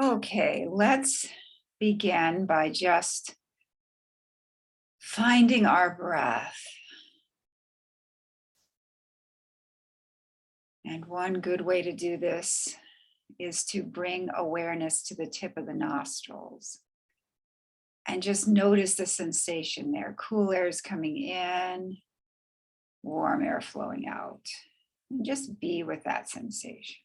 Okay, let's begin by just finding our breath. And one good way to do this is to bring awareness to the tip of the nostrils and just notice the sensation there. Cool air is coming in, warm air flowing out. And just be with that sensation.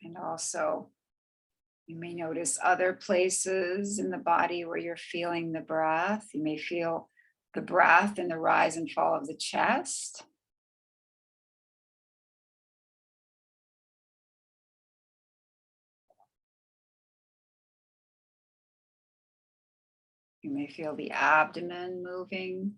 And also, you may notice other places in the body where you're feeling the breath. You may feel the breath in the rise and fall of the chest. You may feel the abdomen moving.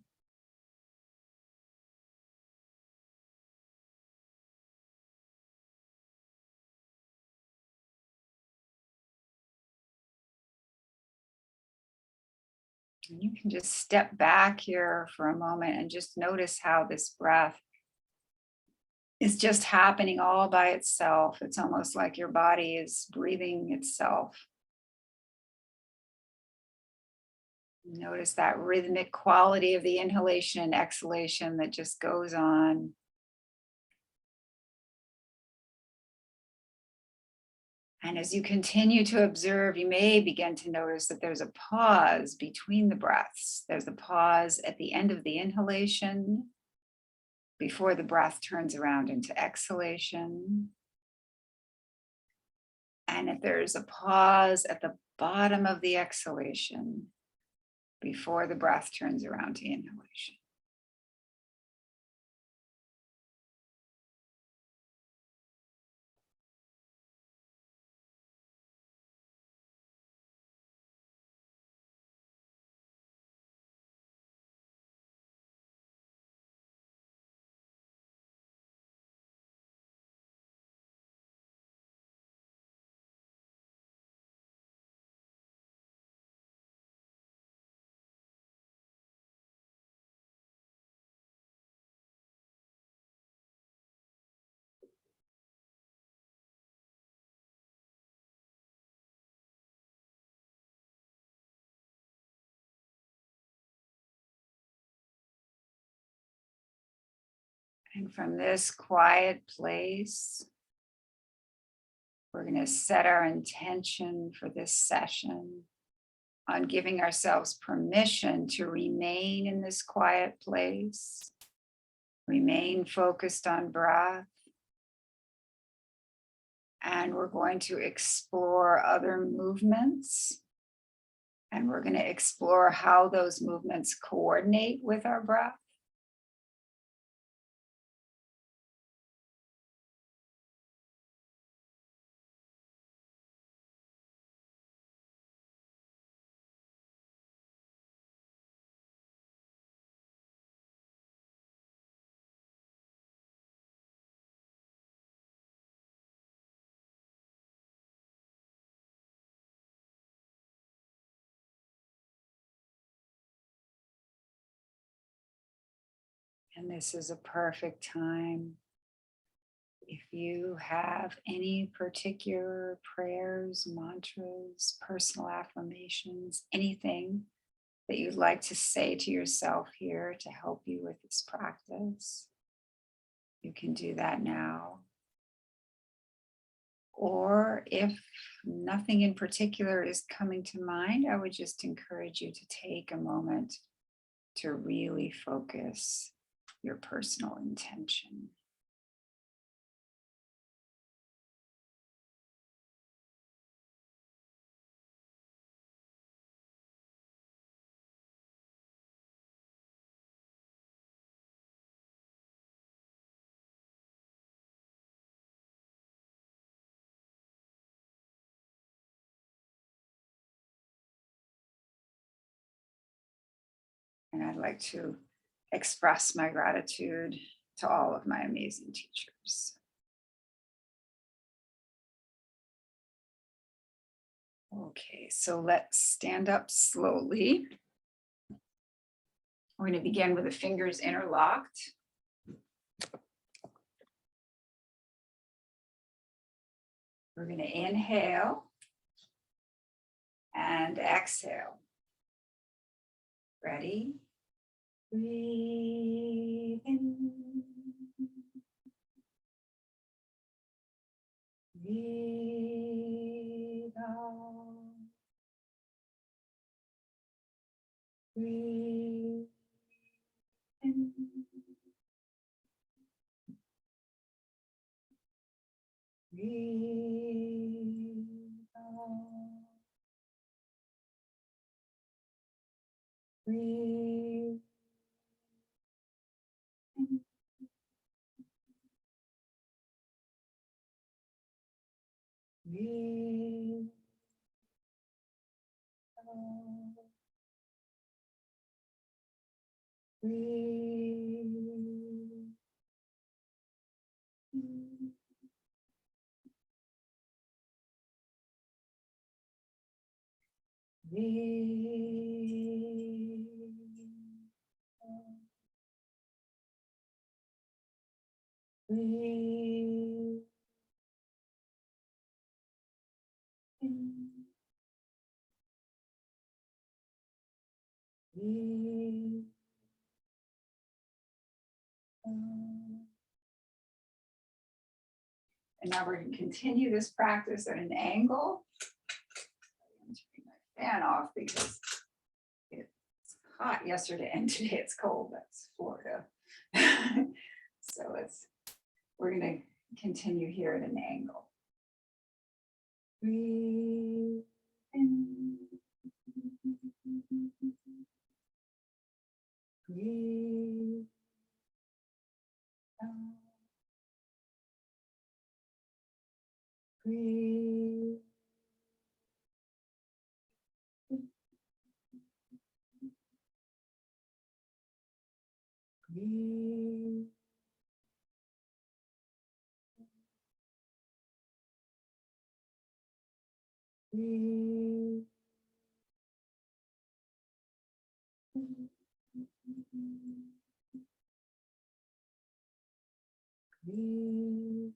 And you can just step back here for a moment and just notice how this breath is just happening all by itself. It's almost like your body is breathing itself. Notice that rhythmic quality of the inhalation and exhalation that just goes on. And as you continue to observe, you may begin to notice that there's a pause between the breaths. There's a pause at the end of the inhalation before the breath turns around into exhalation. And if there's a pause at the bottom of the exhalation before the breath turns around to inhalation. And from this quiet place, we're going to set our intention for this session on giving ourselves permission to remain in this quiet place, remain focused on breath. And we're going to explore other movements. And we're going to explore how those movements coordinate with our breath. And this is a perfect time. If you have any particular prayers, mantras, personal affirmations, anything that you'd like to say to yourself here to help you with this practice, you can do that now. Or if nothing in particular is coming to mind, I would just encourage you to take a moment to really focus your personal intention. And I'd like to express my gratitude to all of my amazing teachers. Okay, so let's stand up slowly. We're going to begin with the fingers interlocked. We're going to inhale and exhale. Ready? Breathe in. Breathe out. Breathe in. Breathe out. Breathe in. Breathe out. Breathe in. Breathe out. Breathe in. Breathe out. And now we're going to continue this practice at an angle. I'm turning my fan off because it's hot yesterday and today it's cold. That's Florida. So we're going to continue here at an angle. Breathe in. Breathe out. Breathe in. Breathe. Breathe. Breathe.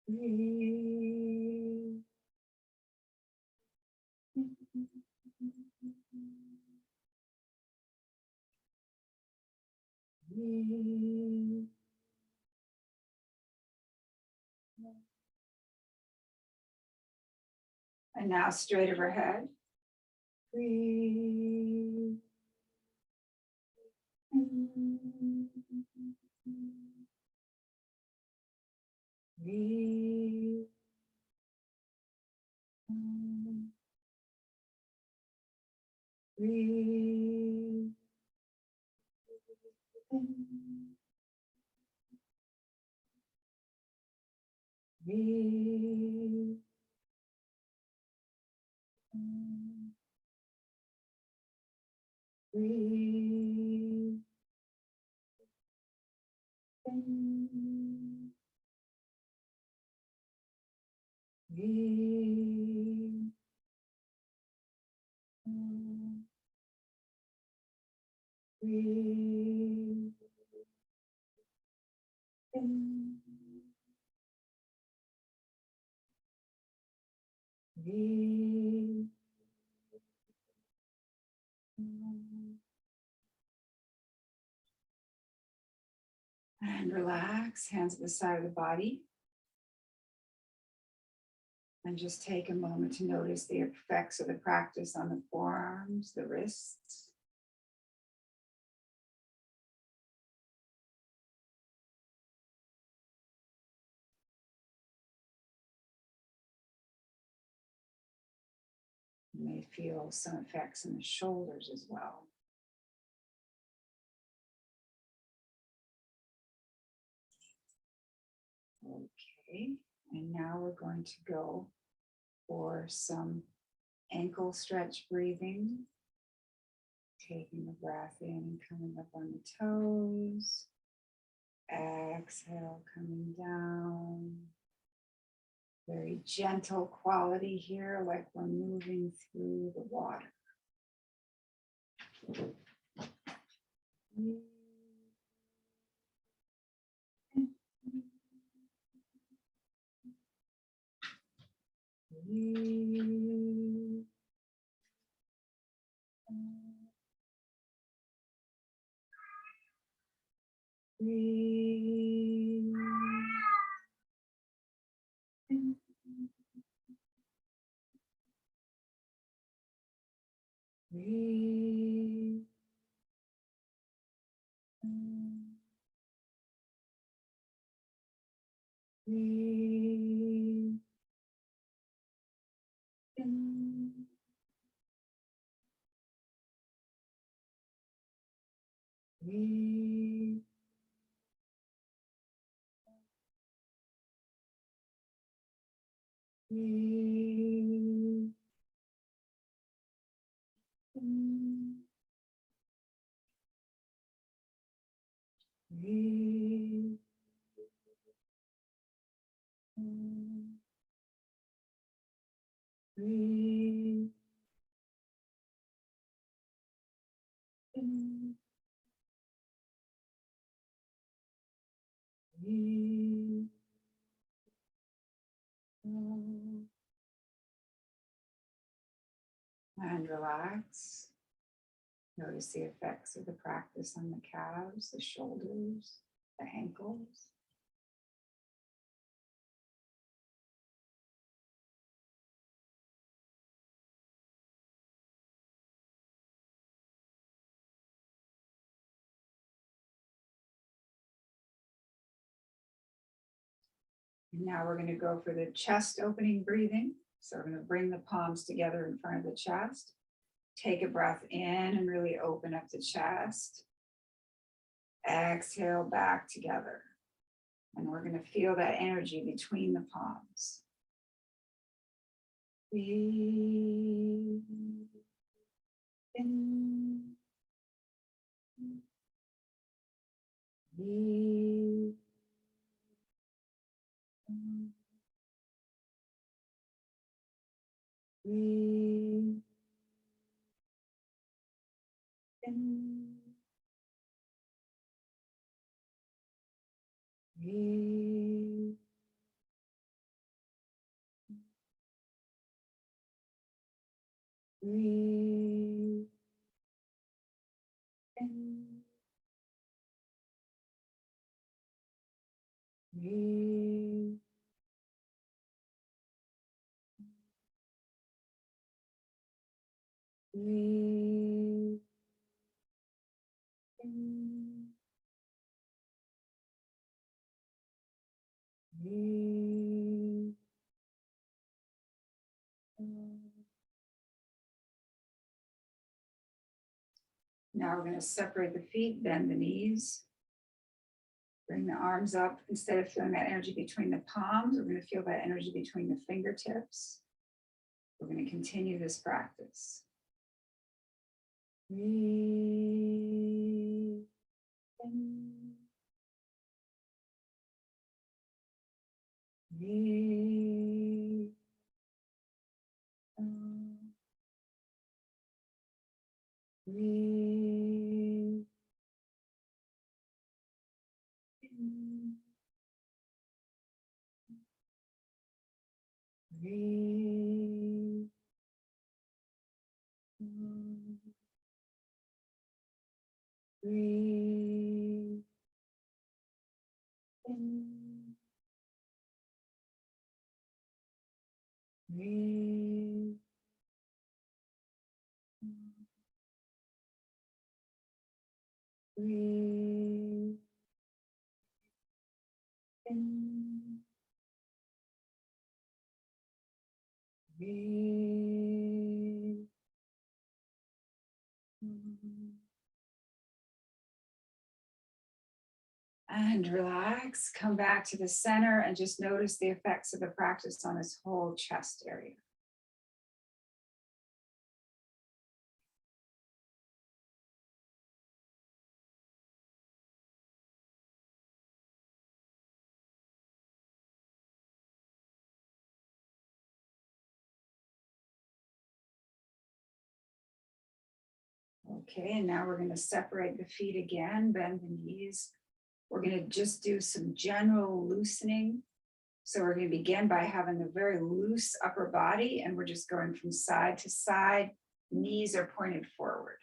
Breathe. Breathe. And now straight overhead. Breathe. Breathe. Breathe. Breathe. Breathe. Breathe. Breathe. Breathe. And relax, hands at the side of the body. And just take a moment to notice the effects of the practice on the forearms, the wrists. You may feel some effects in the shoulders as well. Okay, and now we're going to go for some ankle stretch breathing. Taking the breath in and coming up on the toes. Exhale, coming down. Very gentle quality here, like we're moving through the water. And relax. Notice the effects of the practice on the calves, the shoulders, the ankles. And now we're going to go for the chest opening breathing. So we're going to bring the palms together in front of the chest. Take a breath in and really open up the chest. Exhale back together. And we're going to feel that energy between the palms. Breathe in. Breathe in. Breathe in. Breathe. Breathe in. Breathe. Breathe in. Breathe in. Now we're going to separate the feet, bend the knees. Bring the arms up. Instead of feeling that energy between the palms, we're going to feel that energy between the fingertips. We're going to continue this practice. Breathe in. Breathe out. Breathe in. Breathe out. Breathe in. Breathe out. Breathe in. Breathe out. And relax, come back to the center and just notice the effects of the practice on this whole chest area. Okay, and now we're going to separate the feet again, bend the knees. We're going to just do some general loosening. So we're going to begin by having a very loose upper body, and we're just going from side to side. Knees are pointed forward.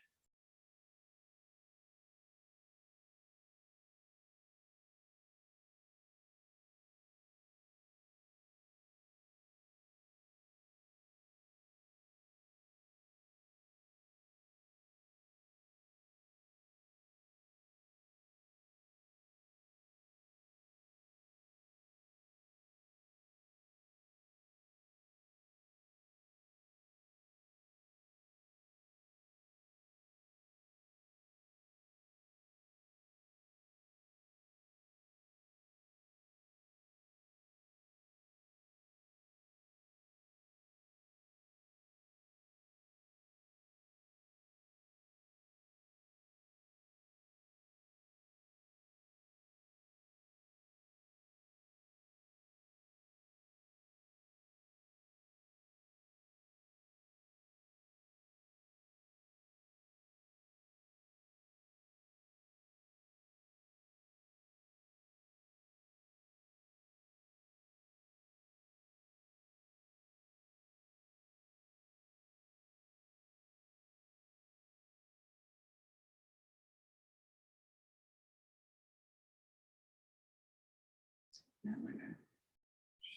Now we're going to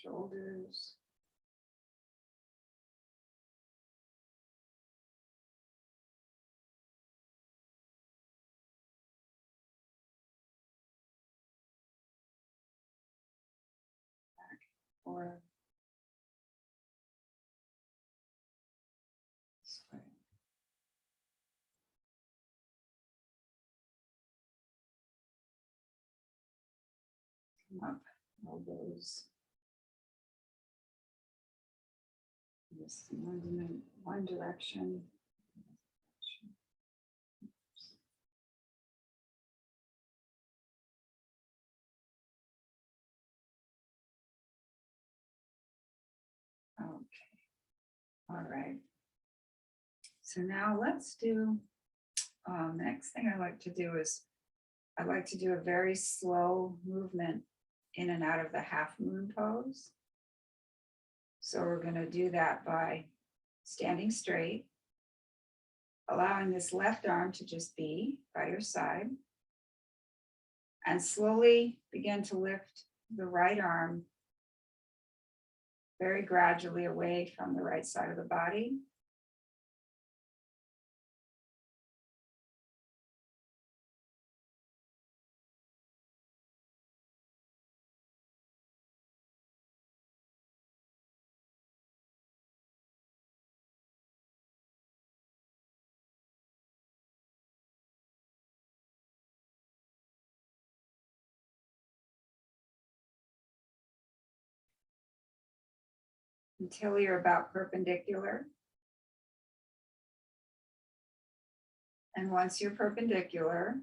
shoulders. Or this way. Come up, elbows. This one direction. Okay. All right. So now let's do, next thing I like to do is I like to do a very slow movement in and out of the half moon pose. So we're going to do that by standing straight, allowing this left arm to just be by your side, and slowly begin to lift the right arm very gradually away from the right side of the body. Until you're about perpendicular. And once you're perpendicular,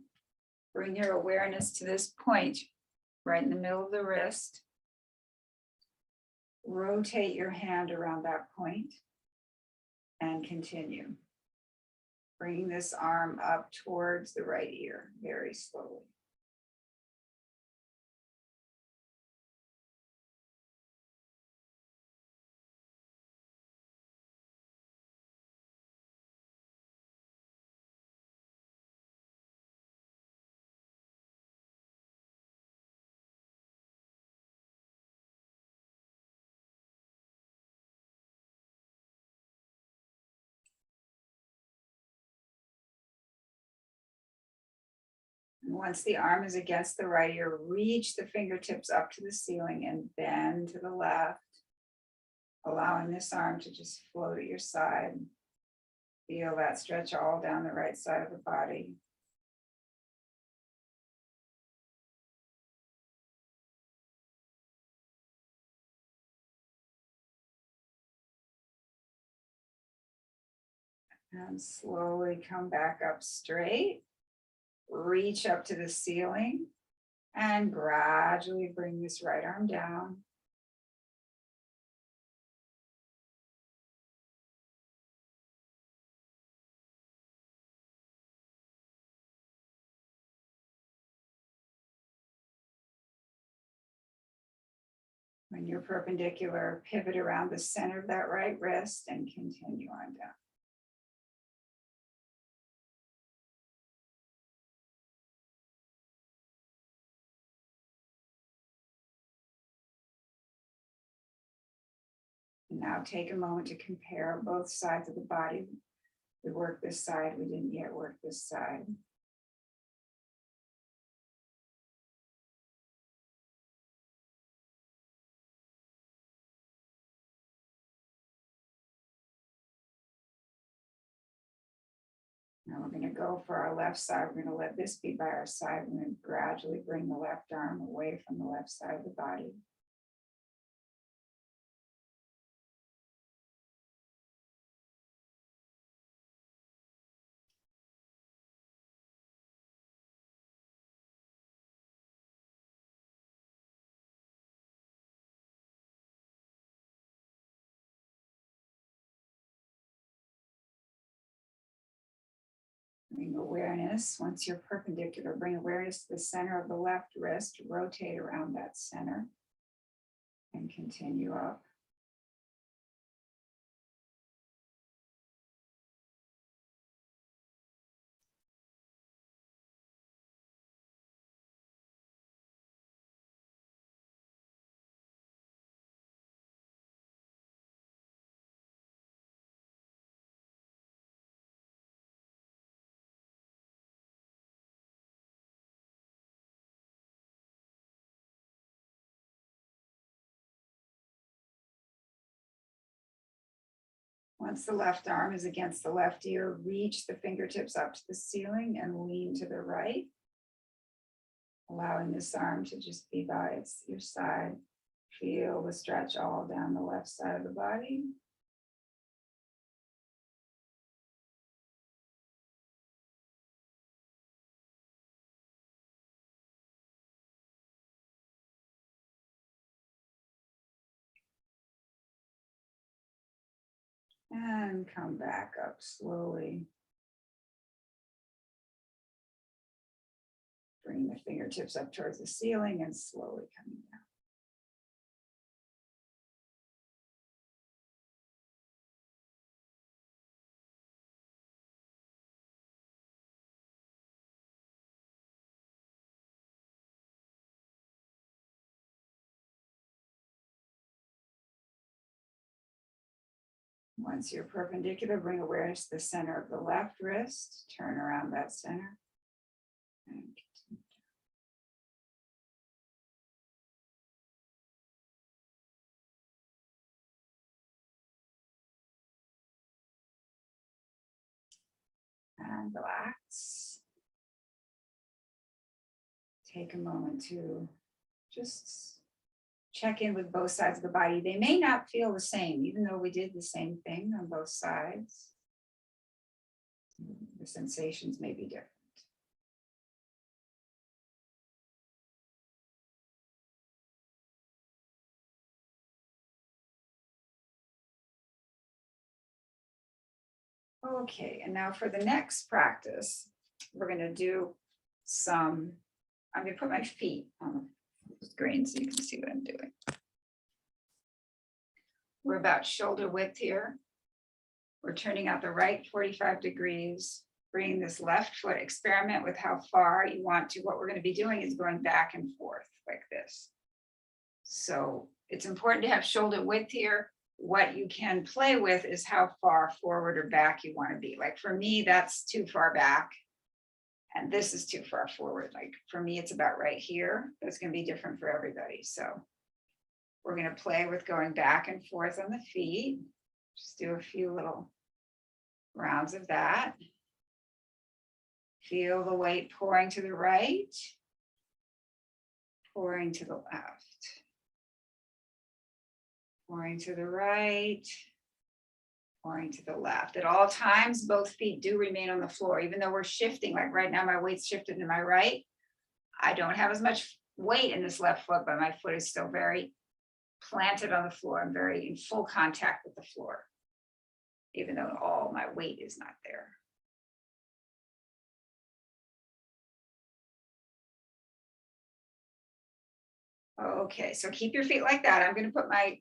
bring your awareness to this point right in the middle of the wrist. Rotate your hand around that point and continue. Bringing this arm up towards the right ear very slowly. And once the arm is against the right ear, reach the fingertips up to the ceiling and bend to the left, allowing this arm to just float at your side. Feel that stretch all down the right side of the body. And slowly come back up straight. Reach up to the ceiling and gradually bring this right arm down. When you're perpendicular, pivot around the center of that right wrist and continue on down. Now take a moment to compare both sides of the body. We worked this side, we didn't yet work this side. Now we're going to go for our left side. We're going to let this be by our side. We're going to gradually bring the left arm away from the left side of the body. Bring awareness, once you're perpendicular, bring awareness to the center of the left wrist, rotate around that center, and continue up. Once the left arm is against the left ear, reach the fingertips up to the ceiling and lean to the right, allowing this arm to just be by your side. Feel the stretch all down the left side of the body. And come back up slowly. Bring the fingertips up towards the ceiling and slowly coming down. Once you're perpendicular, bring awareness to the center of the left wrist. Turn around that center. And continue. And relax. Take a moment to just check in with both sides of the body. They may not feel the same, even though we did the same thing on both sides. The sensations may be different. Okay, and now for the next practice, we're going to do I'm going to put my feet on the screen so you can see what I'm doing. We're about shoulder width here. We're turning out the right 45 degrees, bringing this left foot, experiment with how far you want to. What we're going to be doing is going back and forth like this. So it's important to have shoulder width here. What you can play with is how far forward or back you want to be. Like for me, that's too far back. And this is too far forward. Like for me, it's about right here. That's going to be different for everybody. So we're going to play with going back and forth on the feet. Just do a few little rounds of that. Feel the weight pouring to the right, pouring to the left, pouring to the right, pouring to the left. At all times, both feet do remain on the floor, even though we're shifting. Like right now, my weight's shifted to my right. I don't have as much weight in this left foot, but my foot is still very planted on the floor. I'm very in full contact with the floor, even though all my weight is not there. Okay, so keep your feet like that. I'm going to put my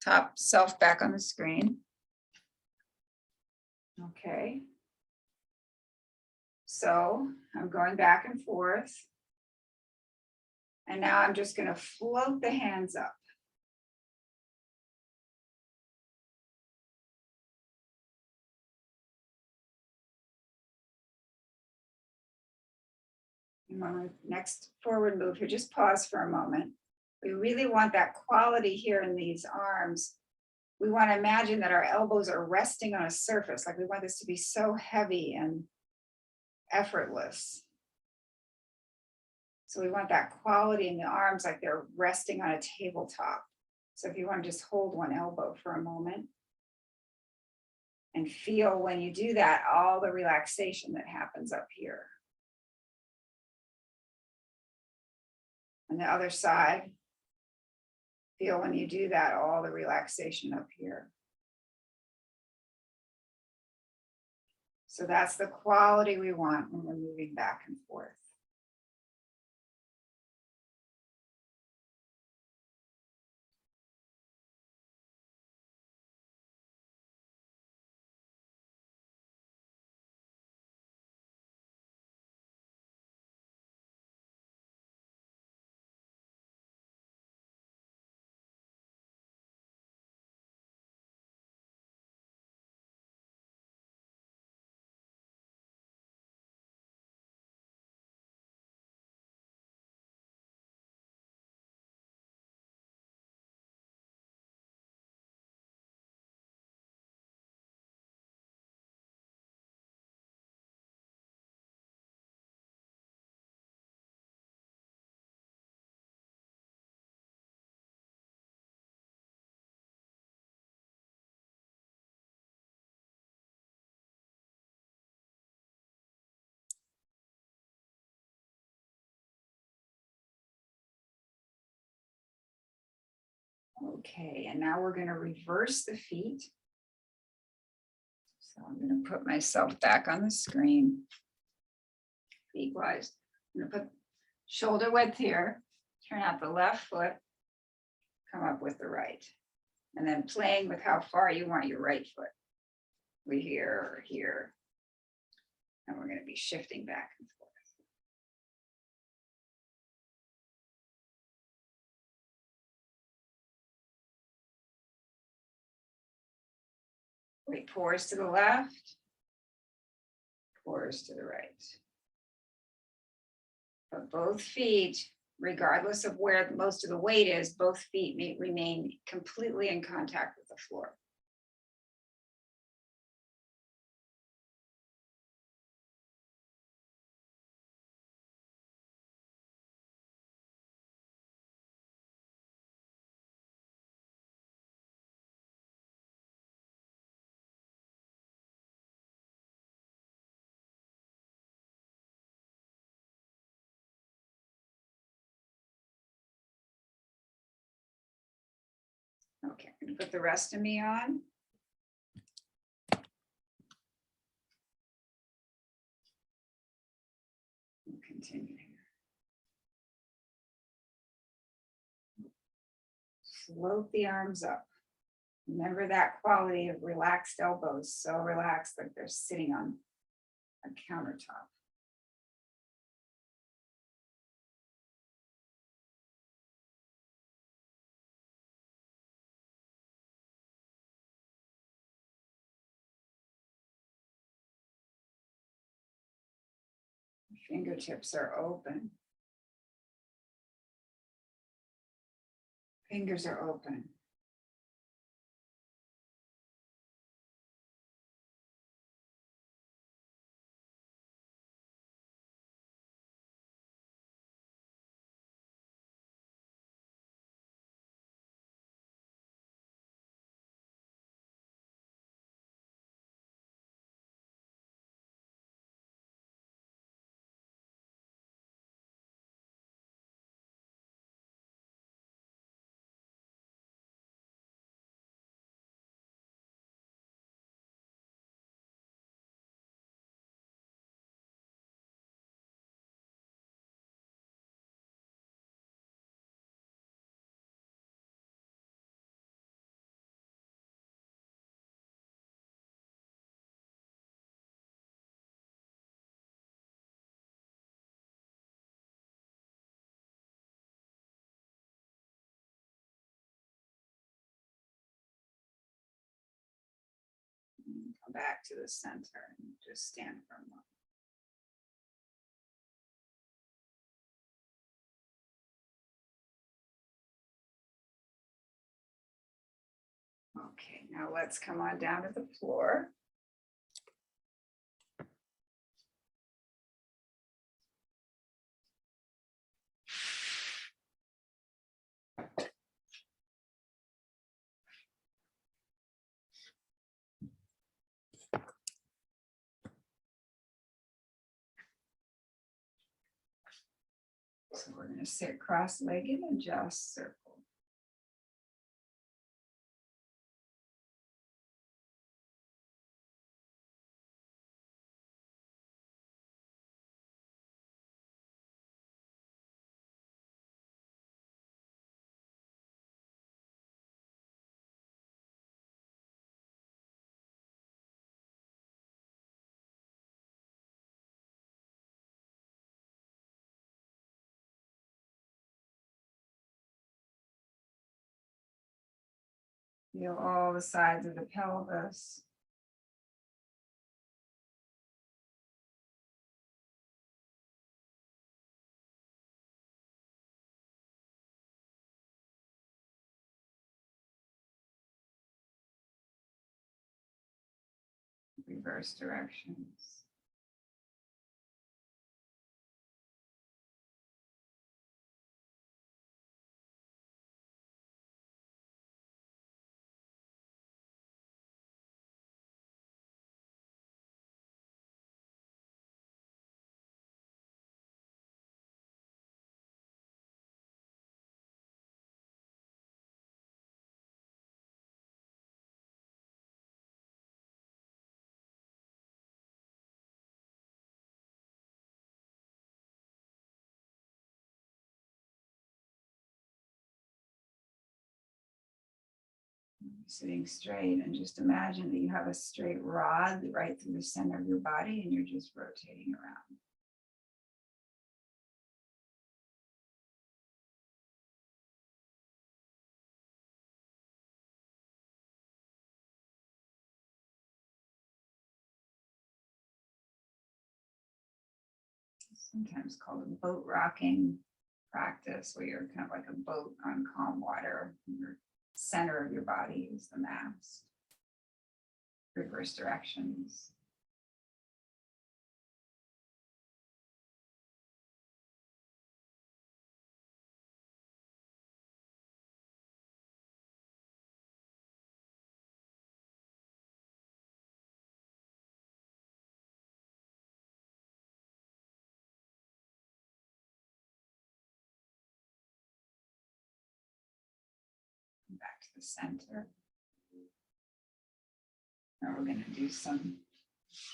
top self back on the screen. Okay. So I'm going back and forth. And now I'm just going to float the hands up. And when we next forward move here, just pause for a moment. We really want that quality here in these arms. We want to imagine that our elbows are resting on a surface. Like we want this to be so heavy and effortless. So we want that quality in the arms like they're resting on a tabletop. So if you want to just hold one elbow for a moment and feel when you do that, all the relaxation that happens up here. On the other side, feel when you do that, all the relaxation up here. So that's the quality we want when we're moving back and forth. Okay, and now we're going to reverse the feet. So I'm going to put myself back on the screen. Feet wise. I'm going to put shoulder width here, turn out the left foot, come up with the right. And then playing with how far you want your right foot. We here or here. And we're going to be shifting back and forth. Weight pours to the left, pours to the right. But both feet, regardless of where most of the weight is, both feet may remain completely in contact with the floor. Okay, I'm going to put the rest of me on. We'll continue here. Float the arms up. Remember that quality of relaxed elbows, so relaxed like they're sitting on a countertop. Fingertips are open. Fingers are open. come back to the center and just stand for a moment. Okay, now let's come on down to the floor. So we're going to sit cross-legged and just circle. Feel all the sides of the pelvis. Reverse directions. Sitting straight, and just imagine that you have a straight rod right through the center of your body and you're just rotating around. Sometimes called a boat rocking practice, where you're kind of like a boat on calm water. Your center of your body is the mast. Reverse directions. Back to the center. Now we're going to do some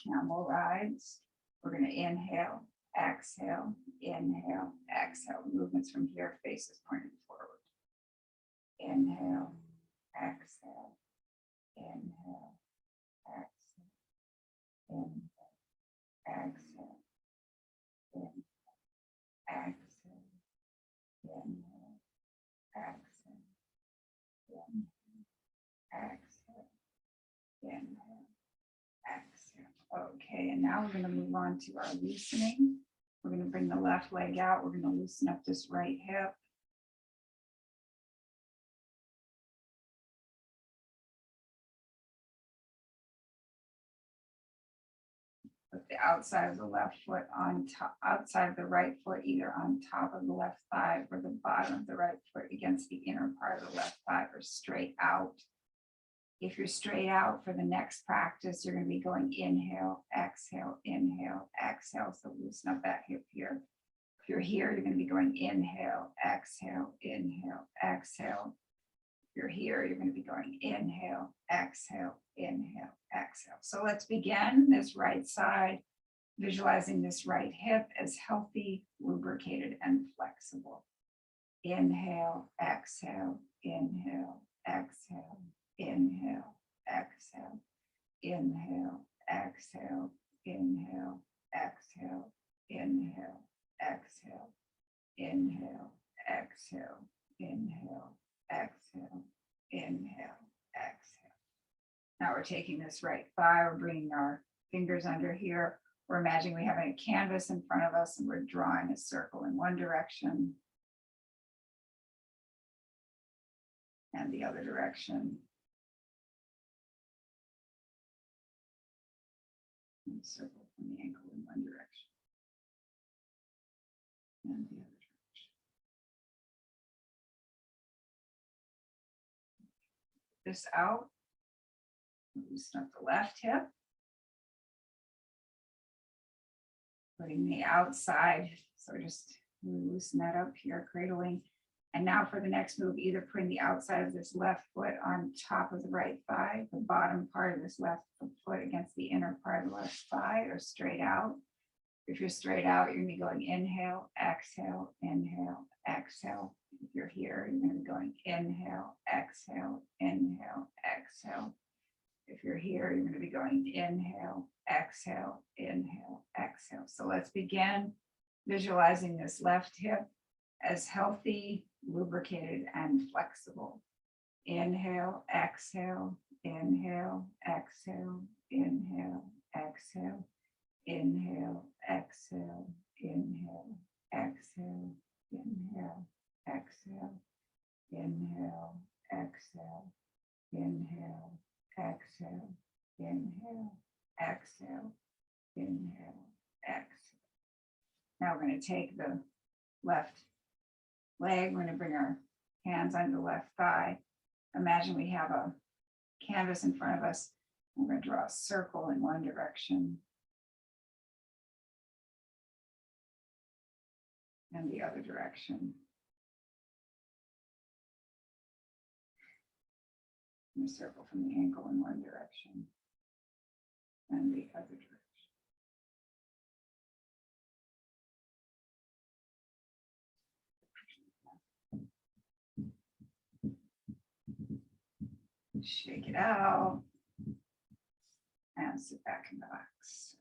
camel rides. We're going to inhale, exhale, inhale, exhale. Movements from here, faces pointed forward. Inhale, exhale, inhale, exhale, inhale, exhale, inhale, exhale, inhale, exhale, inhale, exhale, inhale, exhale. Okay, and now we're going to move on to our loosening. We're going to bring the left leg out. We're going to loosen up this right hip. Put the outside of the left foot on top, outside of the right foot, either on top of the left thigh or the bottom of the right foot against the inner part of the left thigh, or straight out. If you're straight out for the next practice, you're going to be going inhale, exhale, inhale, exhale. So loosen up that hip here. If you're here, you're going to be going inhale, exhale, inhale, exhale. If you're here, you're going to be going inhale, exhale, inhale, exhale. So let's begin this right side, visualizing this right hip as healthy, lubricated, and flexible. Inhale, exhale, inhale, exhale, inhale, exhale, inhale, exhale, inhale, exhale, inhale, exhale, inhale, exhale, inhale, exhale, inhale, exhale. Now we're taking this right thigh, we're bringing our fingers under here. We're imagining we have a canvas in front of us and we're drawing a circle in one direction and the other direction. And circle from the ankle in one direction and the other direction. This out. Loosen up the left hip. Putting the outside, so just loosen that up here, cradling. And now for the next move, either putting the outside of this left foot on top of the right thigh, the bottom part of this left foot against the inner part of the left thigh, or straight out. If you're straight out, you're gonna be going inhale, exhale, inhale, exhale. If you're here, you're gonna be going inhale, exhale, inhale, exhale. If you're here, you're going to be going inhale, exhale, inhale, exhale. So let's begin visualizing this left hip as healthy, lubricated, and flexible. Inhale, exhale, inhale, exhale, inhale, exhale, inhale, exhale, inhale, exhale, inhale, exhale, inhale, exhale, inhale. Exhale, inhale, exhale, inhale, exhale. Now we're going to take the left leg. We're going to bring our hands under the left thigh. Imagine we have a canvas in front of us. We're going to draw a circle in one direction and the other direction. And a circle from the ankle in one direction and the other direction. Shake it out and sit back and relax.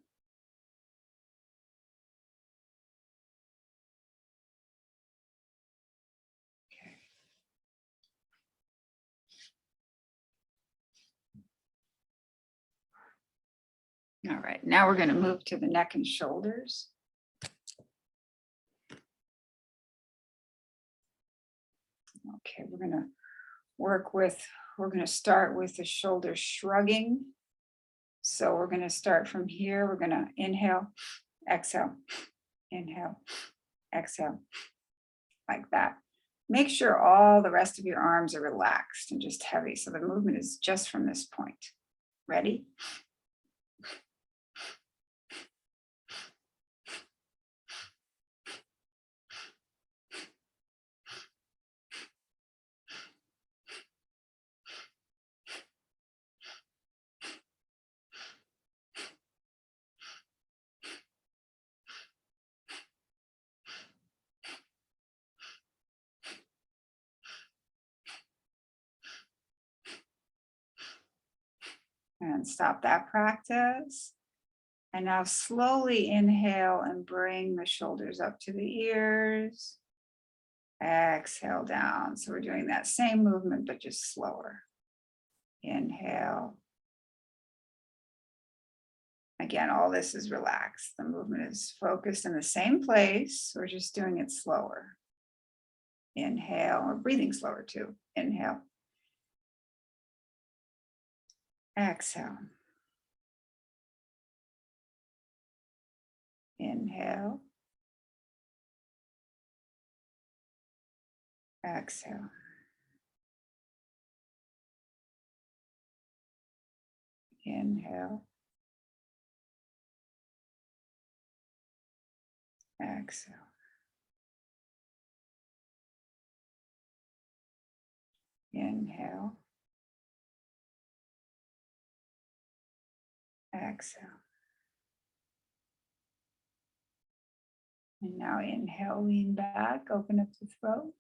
All right, now we're going to move to the neck and shoulders. Okay, we're going to start with the shoulders shrugging. So we're going to start from here. We're going to inhale, exhale, like that. Make sure all the rest of your arms are relaxed and just heavy. So the movement is just from this point. Ready? And stop that practice. And now slowly inhale and bring the shoulders up to the ears. Exhale down. So we're doing that same movement, but just slower. Inhale. Again, all this is relaxed. The movement is focused in the same place. We're just doing it slower. Inhale, or breathing slower too. Inhale. Exhale. Inhale. Exhale. Inhale. Exhale. Inhale. Exhale. And now inhale, lean back, open up the throat.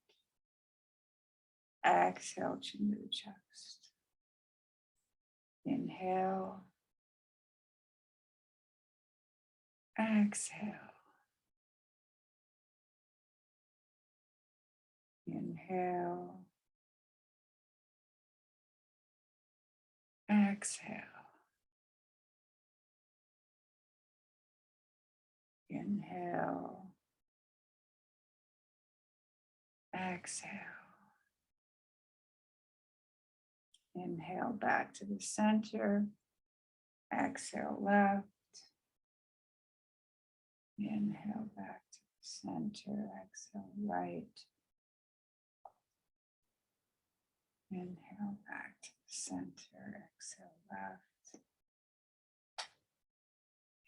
Exhale, chin to the chest. Inhale. Exhale. Inhale. Exhale. Inhale. Exhale. Inhale back to the center. Exhale left. Inhale back to the center. Exhale right. Inhale back to the center. Exhale left.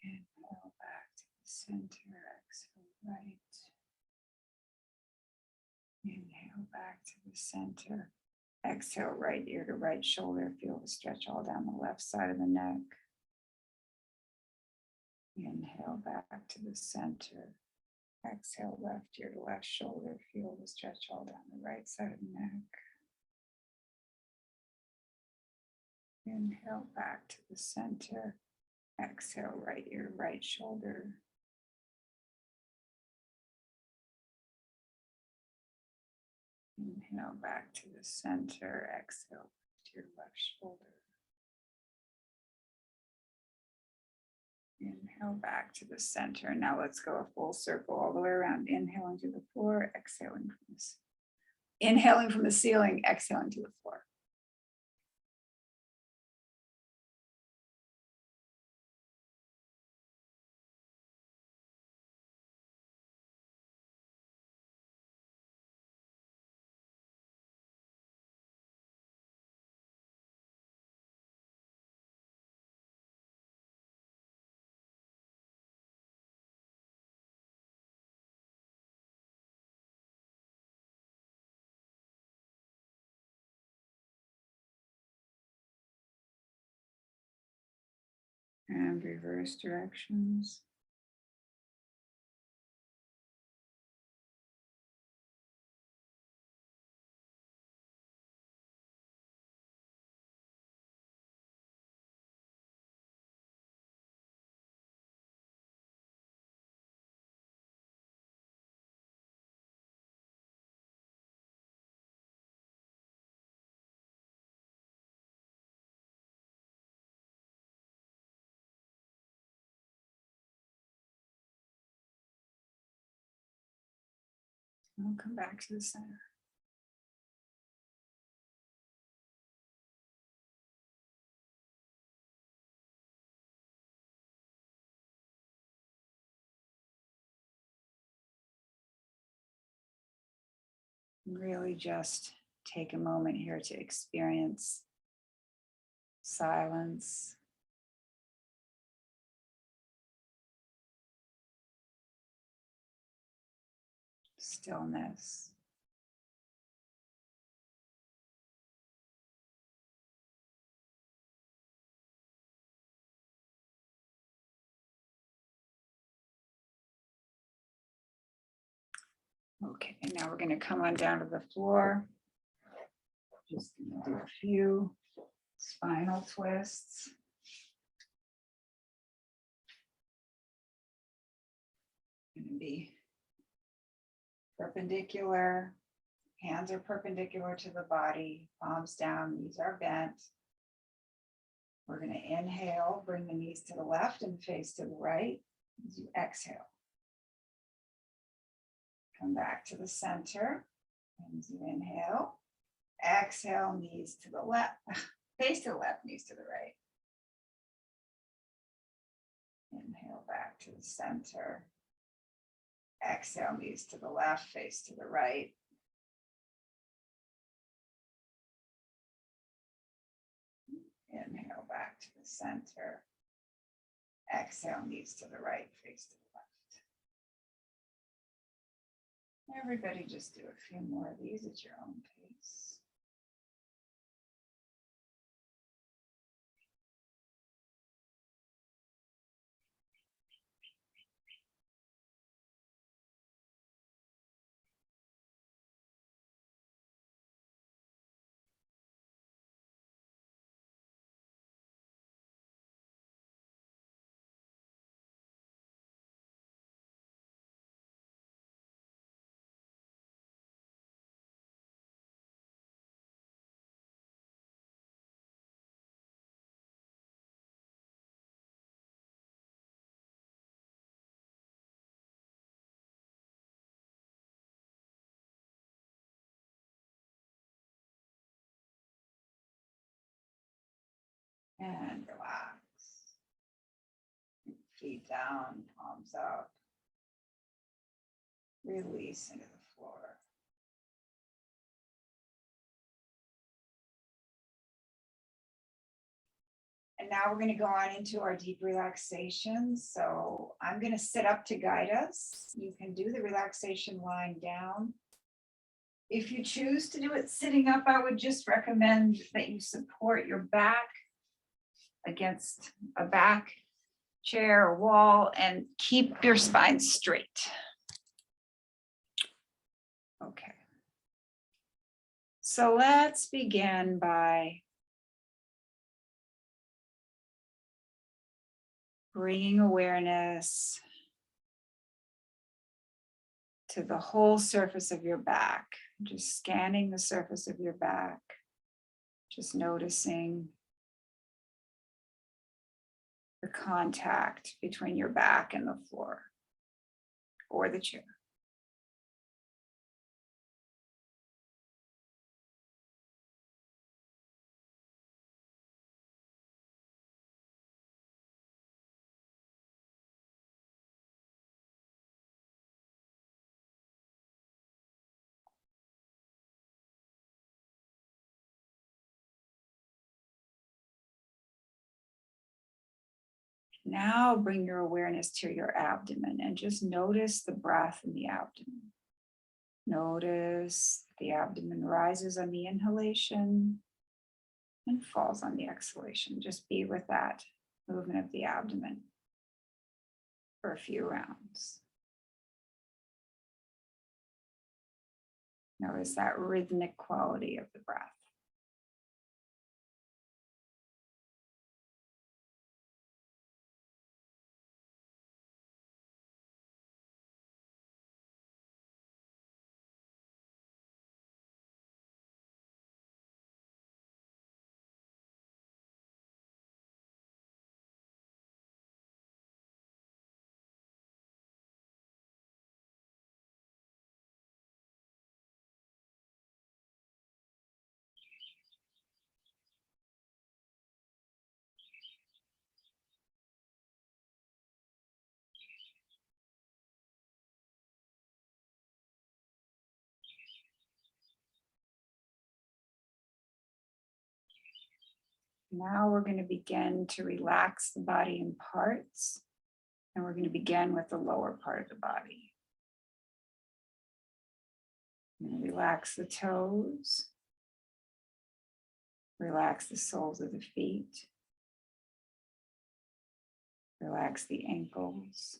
Inhale back to the center. Exhale right. Inhale back to the center. Exhale right ear to right shoulder. Feel the stretch all down the left side of the neck. Inhale back to the center. Exhale left ear to left shoulder. Feel the stretch all down the right side of the neck. Inhale back to the center. Exhale right ear, right shoulder. Inhale back to the center. Exhale to your left shoulder. Inhale back to the center. Now let's go a full circle all the way around. Inhaling to the floor, exhaling from this. Inhaling from the ceiling, exhaling to the floor. And reverse directions. We'll come back to the center. Really just take a moment here to experience silence, stillness. Okay, and now we're going to come on down to the floor. Just going to do a few spinal twists. Going to be perpendicular. Hands are perpendicular to the body, palms down, knees are bent. We're going to inhale, bring the knees to the left and face to the right. As you exhale. Come back to the center. And as you inhale, exhale, knees to the left, face to the left, knees to the right. Inhale back to the center. Exhale, knees to the left, face to the right. Inhale back to the center. Exhale, knees to the right, face to the left. Everybody just do a few more of these at your own pace. And relax. Feet down, palms up. Release into the floor. And now we're going to go on into our deep relaxation. So I'm going to sit up to guide us. You can do the relaxation lying down. If you choose to do it sitting up, I would just recommend that you support your back against a back chair or wall and keep your spine straight. Okay. So let's begin by bringing awareness to the whole surface of your back, just scanning the surface of your back, just noticing the contact between your back and the floor or the chair. Now bring your awareness to your abdomen and just notice the breath in the abdomen. Notice the abdomen rises on the inhalation and falls on the exhalation. Just be with that movement of the abdomen for a few rounds. Notice that rhythmic quality of the breath. Now we're going to begin to relax the body in parts, and we're going to begin with the lower part of the body. Relax the toes, relax the soles of the feet, relax the ankles,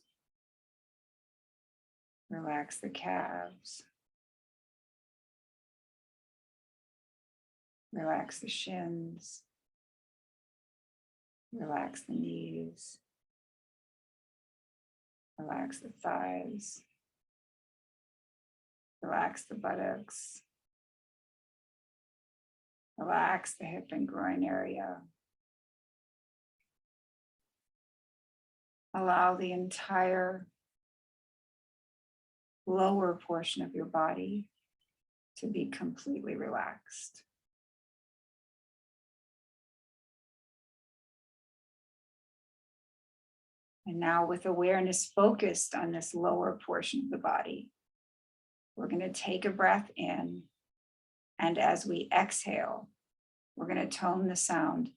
relax the calves, relax the shins, relax the knees, relax the thighs, relax the buttocks, relax the hip and groin area. Allow the entire lower portion of your body to be completely relaxed. And now, with awareness focused on this lower portion of the body, we're going to take a breath in, and as we exhale, we're going to tone the sound.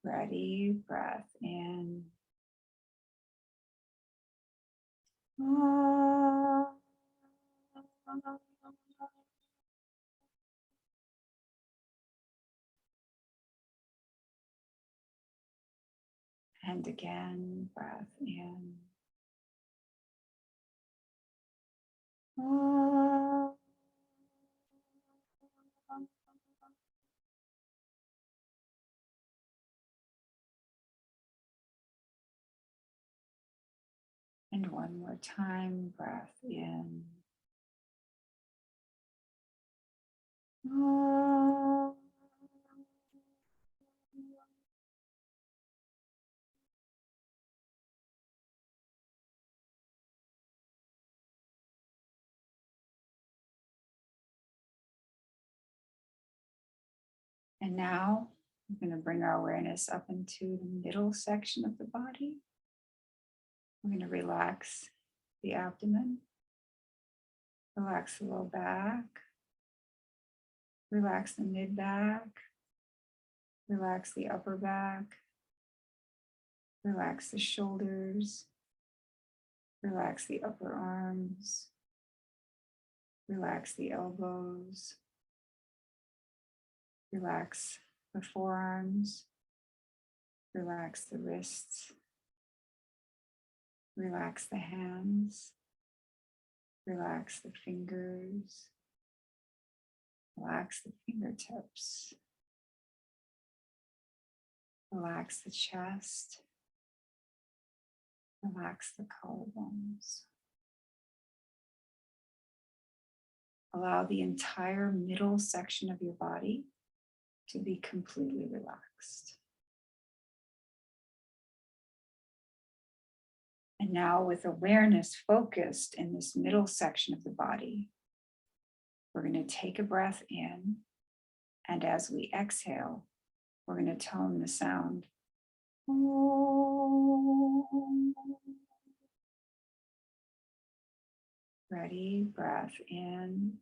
Ready, breath in. And again, breath in. And one more time, breath in. And now we're going to bring our awareness up into the middle section of the body. We're going to relax the abdomen, relax the low back, relax the mid back, relax the upper back, relax the shoulders, relax the upper arms, relax the elbows, relax the forearms, relax the wrists, relax the hands, relax the fingers, relax the fingertips, relax the chest, relax the collarbones. Allow the entire middle section of your body to be completely relaxed. And now, with awareness focused in this middle section of the body, we're going to take a breath in, and as we exhale, we're going to tone the sound. Ready? Breath in.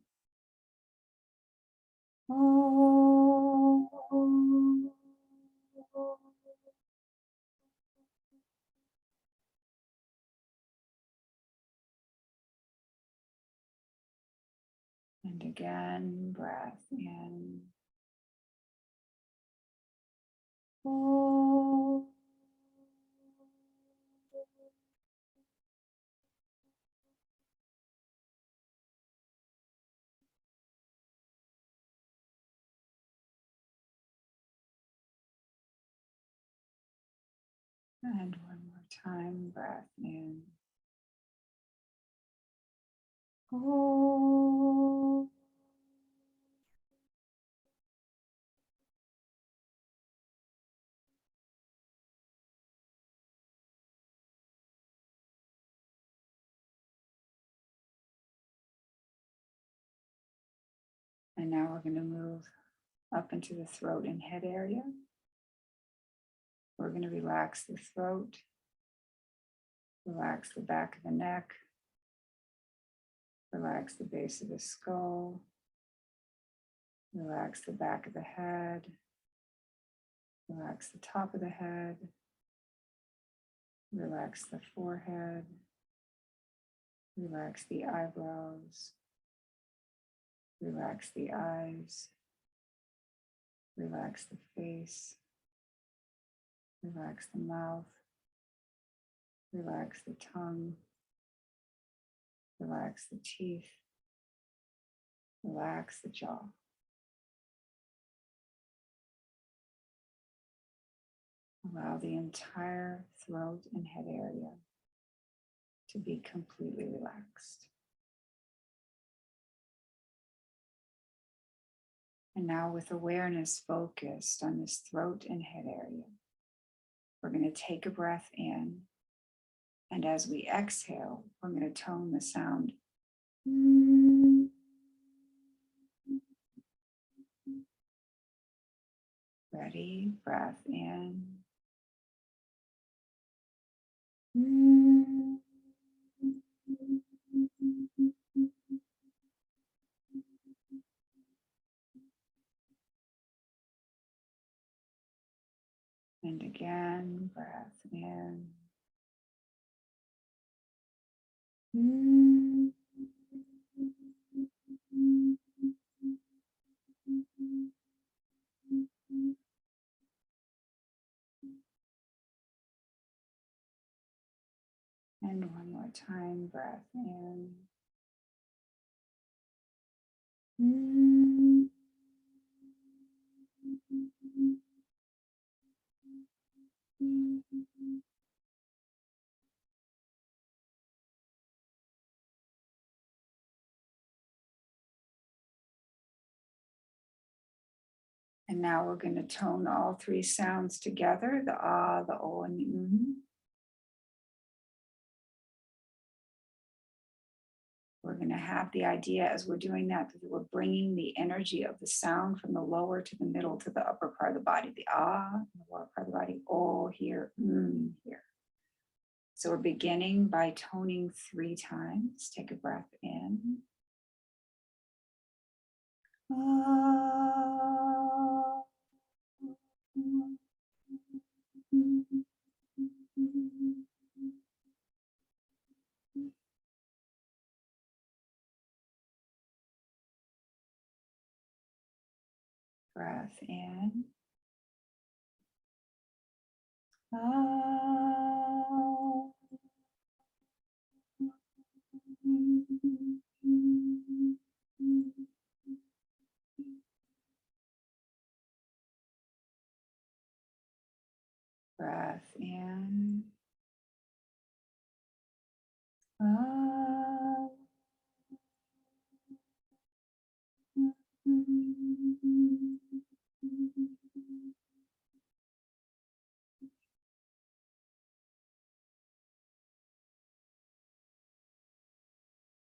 And again, breath in. And one more time, breath in. And now we're going to move up into the throat and head area. We're going to relax the throat, relax the back of the neck, relax the base of the skull, relax the back of the head, relax the top of the head, relax the forehead, relax the eyebrows, relax the eyes, relax the face, relax the mouth, relax the tongue, relax the teeth, relax the jaw. Allow the entire throat and head area to be completely relaxed. And now, with awareness focused on this throat and head area, we're going to take a breath in. And as we exhale, we're going to tone the sound. Ready? Breath in. And again, breath in. And one more time, breath in. And now we're going to tone all three sounds together, the ah, the o, and the We're going to have the idea as we're doing that we're bringing the energy of the sound from the lower to the middle to the upper part of the body. The ah, the lower part of the body, oh here, here. So we're beginning by toning 3 times. Take a breath in. Breath in. Breath in.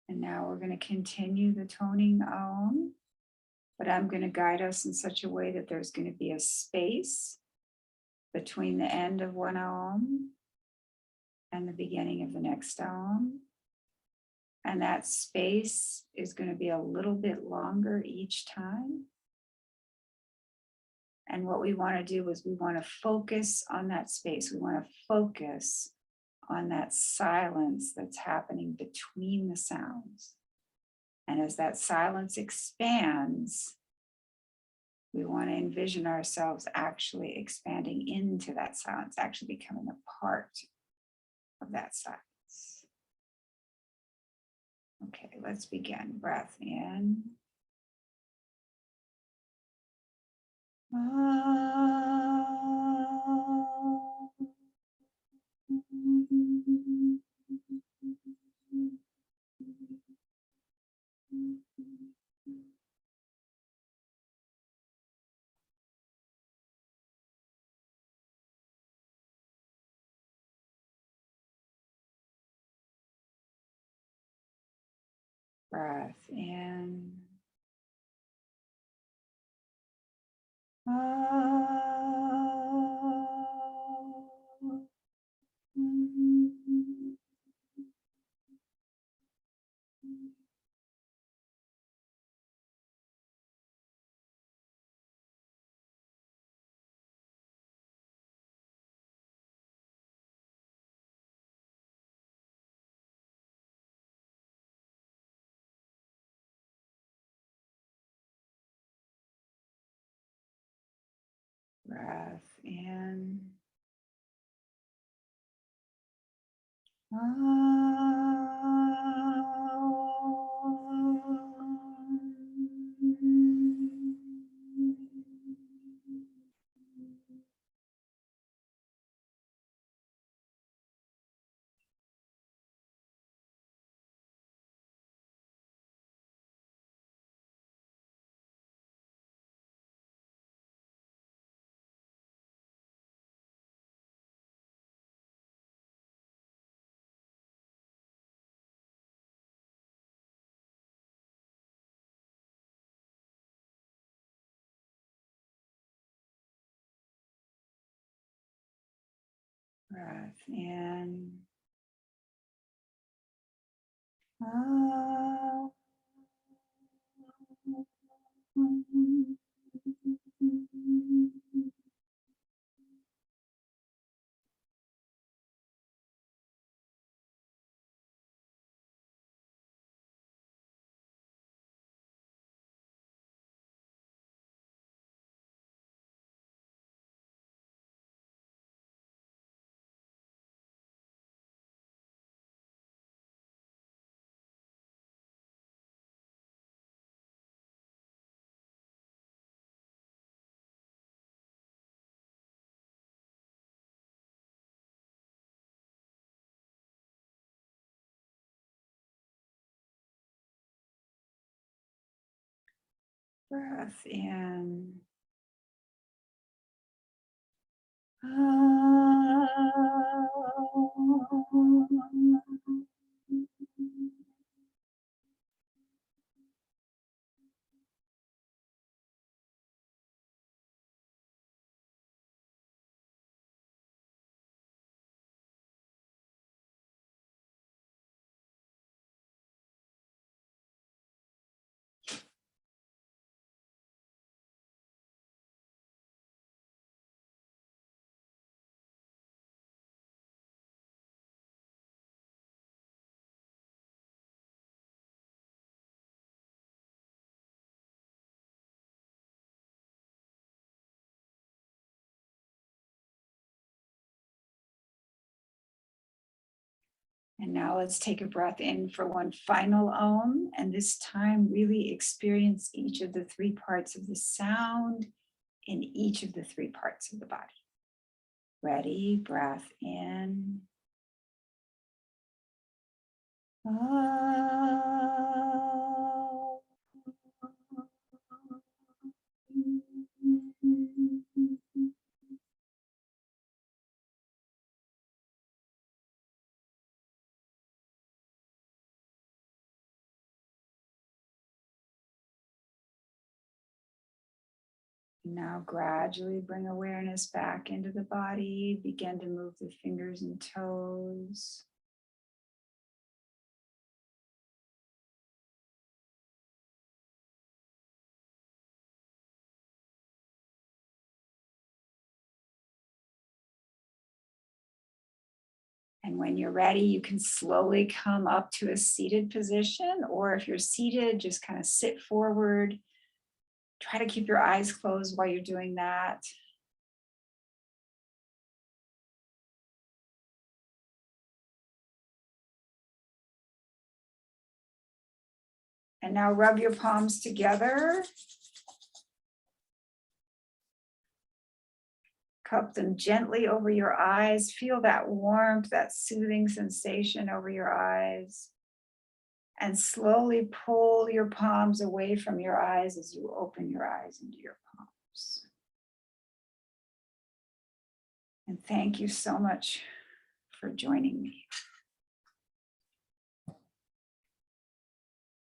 And now we're going to continue the toning on, but I'm going to guide us in such a way that there's going to be a space between the end of one Om and the beginning of the next Om. And that space is going to be a little bit longer each time. And what we want to do is we want to focus on that space. We want to focus on that silence that's happening between the sounds. And as that silence expands, we want to envision ourselves actually expanding into that silence, actually becoming a part of that silence. Okay, let's begin. Breath in. Breath in. Breath in. Breath in. Breath in. And now let's take a breath in for one final Om. And this time really experience each of the three parts of the sound in each of the three parts of the body. Ready, breath in. Now gradually bring awareness back into the body. Begin to move the fingers and toes. And when you're ready, you can slowly come up to a seated position, or if you're seated, just kind of sit forward. Try to keep your eyes closed while you're doing that. And now rub your palms together. Cup them gently over your eyes. Feel that warmth, that soothing sensation over your eyes. And slowly pull your palms away from your eyes as you open your eyes into your palms. And thank you so much for joining me.